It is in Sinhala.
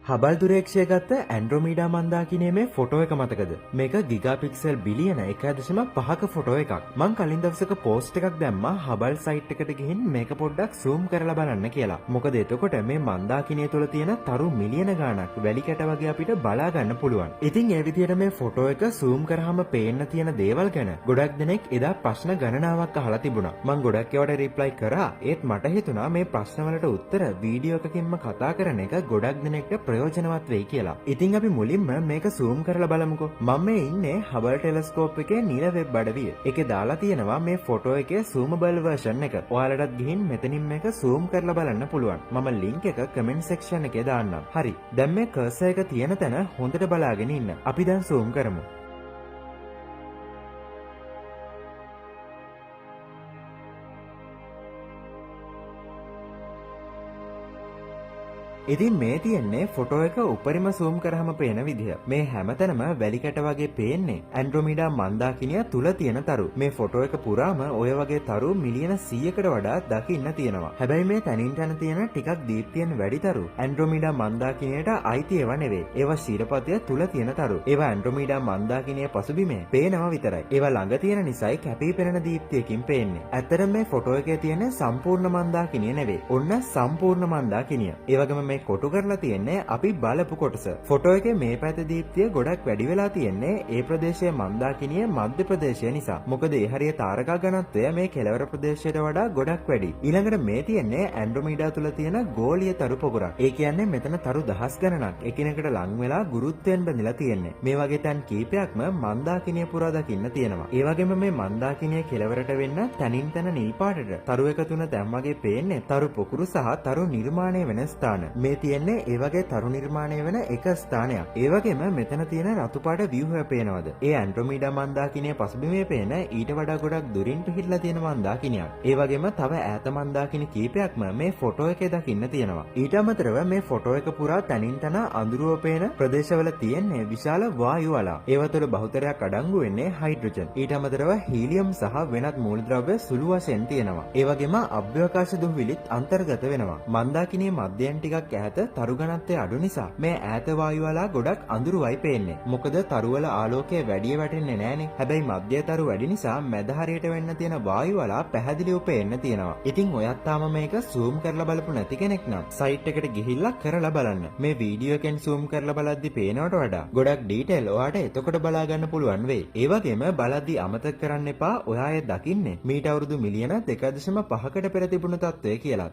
හබල් දුරේක්ෂය ගත්ත ඇන්ඩ්‍රොමීඩා මන්දාකිනේ මේ ෆොටෝ එක මතකද? මේක ගිගාපික්සල් බිලියන 1.5ක ෆොටෝ එකක්. මං කලින් දවසක පෝස්ට් එකක් දැම්මා හබල් සයිට් එකට ගිහින් මේක පොඩ්ඩක් zoom කරලා බලන්න කියලා. මොකද එතකොට මේ මන්දාකිනේ තුල තියෙන තරු මිලියන ගාණක් වැලි කැට වගේ අපිට බලා ගන්න පුළුවන්. ඉතින් ඒ විදිහට මේ ෆොටෝ එක zoom කරාම පේන්න තියෙන දේවල් ගැන ගොඩක් දෙනෙක් එදා ප්‍රශ්න ගණනාවක් අහලා තිබුණා. මං ගොඩක් ඒවාට රිප්ලයි කරා. ඒත් මට හිතුණා මේ ප්‍රශ්න වලට උත්තර වීඩියෝ එකකින්ම කතා කරන එක ගොඩක් දෙනෙක්ට ප්‍රයෝජනවත් වෙයි කියලා. ඉතින් අපි මුලින්ම මේක zoom කරලා බලමුකෝ. මම මේ ඉන්නේ හබල් ටෙලස්කෝප් එකේ නිල වෙබ් අඩවිය. ඒකේ දාලා තියෙනවා මේ ෆොටෝ එකේ zoomable version එක. ඔයාලටත් ගිහින් මෙතනින් මේක zoom කරලා බලන්න පුළුවන්. මම link එක comment section එකේ දාන්නම්. හරි. දැන් මේ cursor එක තියෙන තැන හොඳට බලාගෙන ඉන්න. අපි දැන් zoom කරමු. ඉතින් මේ තියෙන්නේ ෆොටෝ එක උපරිම zoom කරාම පේන විදිහ. මේ හැමතැනම වැලි කැට වගේ පේන්නේ ඇන්ඩ්‍රොමීඩා මන්දාකිනිය තුල තියෙන තරු. මේ ෆොටෝ එක පුරාම ඔය වගේ තරු මිලියන 100කට වඩා දකින්න තියෙනවා. හැබැයි මේ තනින් තන තියෙන ටිකක් දීප්තියෙන් වැඩි තරු ඇන්ඩ්‍රොමීඩා මන්දාකිනියට අයිති ඒවා නෙවෙයි. ඒවා ශීරපතය තුල තියෙන තරු. ඒවා ඇන්ඩ්‍රොමීඩා මන්දාකිනිය පසුබිමේ පේනවා විතරයි. ඒවා ළඟ තියෙන නිසායි කැපී පෙනෙන දීප්තියකින් පේන්නේ. ඇත්තටම මේ ෆොටෝ එකේ තියෙන සම්පූර්ණ මන්දාකිනිය නෙවෙයි. ඔන්න සම්පූර්ණ මන්දාකිනිය. ඒ වගේම කොටු කරලා තියෙන්නේ අපි බලපු කොටස. ෆොටෝ එකේ මේ පැත්තේ දීප්තිය ගොඩක් වැඩි වෙලා තියෙන්නේ ඒ ප්‍රදේශයේ මන්දාකිනිය මධ්‍ය ප්‍රදේශය නිසා. මොකද ඒ හරිය තාරකා ඝනත්වය මේ කෙළවර ප්‍රදේශයට වඩා ගොඩක් වැඩි. ඊළඟට මේ තියෙන්නේ ඇන්ඩ්‍රොමීඩා තුල තියෙන ගෝලීය තරු පොකුරක්. ඒ කියන්නේ මෙතන තරු දහස් ගණනක් එකිනෙකට ලං වෙලා ගුරුත්වයෙන් බැඳලා තියෙන්නේ. මේ වගේ තැන් කීපයක්ම මන්දාකිනිය පුරා දකින්න තියෙනවා. ඒ වගේම මේ මන්දාකිනිය කෙළවරට වෙන්න තනින් තන නිල් පාටට තරු එක තුන දැන් වගේ පේන්නේ තරු පොකුරු සහ තරු නිර්මාණය වෙන ස්ථාන. මේ තියෙන්නේ ඒ වගේ තරු නිර්මාණය වෙන එක ස්ථානයක්. ඒ වගේම මෙතන තියෙන රතු පාට ව්‍යුහය පේනවද? ඒ ඇන්ඩ්‍රොමීඩා මන්දාකිනිය පසුබිමේ පේන ඊට වඩා ගොඩක් දුරින් පිහිටලා තියෙන මන්දාකිනියක්. ඒ වගේම තව ඈත මන්දාකිනි කීපයක්ම මේ ෆොටෝ එකේ දකින්න තියෙනවා. ඊට අමතරව මේ ෆොටෝ එක පුරා තනින් තන අඳුරුව පේන ප්‍රදේශවල තියෙන්නේ විශාල වායු වලා. ඒව තුළ බහුතරයක් අඩංගු වෙන්නේ හයිඩ්‍රජන්. ඊට අමතරව හීලියම් සහ වෙනත් මූලද්‍රව්‍ය සුළු වශයෙන් තියෙනවා. ඒ වගේම අභ්‍යවකාශ දුහවිලිත් අන්තර්ගත වෙනවා. මන්දාකිනියේ මධ්‍යයන් ටිකක් ඈත තරු ඝනත්වය අඩු නිසා මේ ඈත වායු වලා ගොඩක් අඳුරුවයි පේන්නේ. මොකද තරු වල ආලෝකය වැඩි වැටෙන්නේ නැහනේ. හැබැයි මධ්‍ය තරු වැඩි නිසා මැද හරියට වෙන්න තියෙන වායු වලා පැහැදිලිව පේන්න තියෙනවා. ඉතින් ඔයත් තාම මේක zoom කරලා බලපු නැති කෙනෙක් නම් සයිට් එකට ගිහිල්ලා කරලා බලන්න. මේ වීඩියෝ එකෙන් zoom කරලා බලද්දි පේනවට වඩා ගොඩක් ඩීටේල් ඔයාට එතකොට බලා ගන්න පුළුවන් වෙයි. ඒ වගේම බලද්දි අමතක කරන්න එපා ඔයා ඒ දකින්නේ මීට අවුරුදු මිලියන 2.5කට පෙර තිබුණු තත්ත්වය කියලා.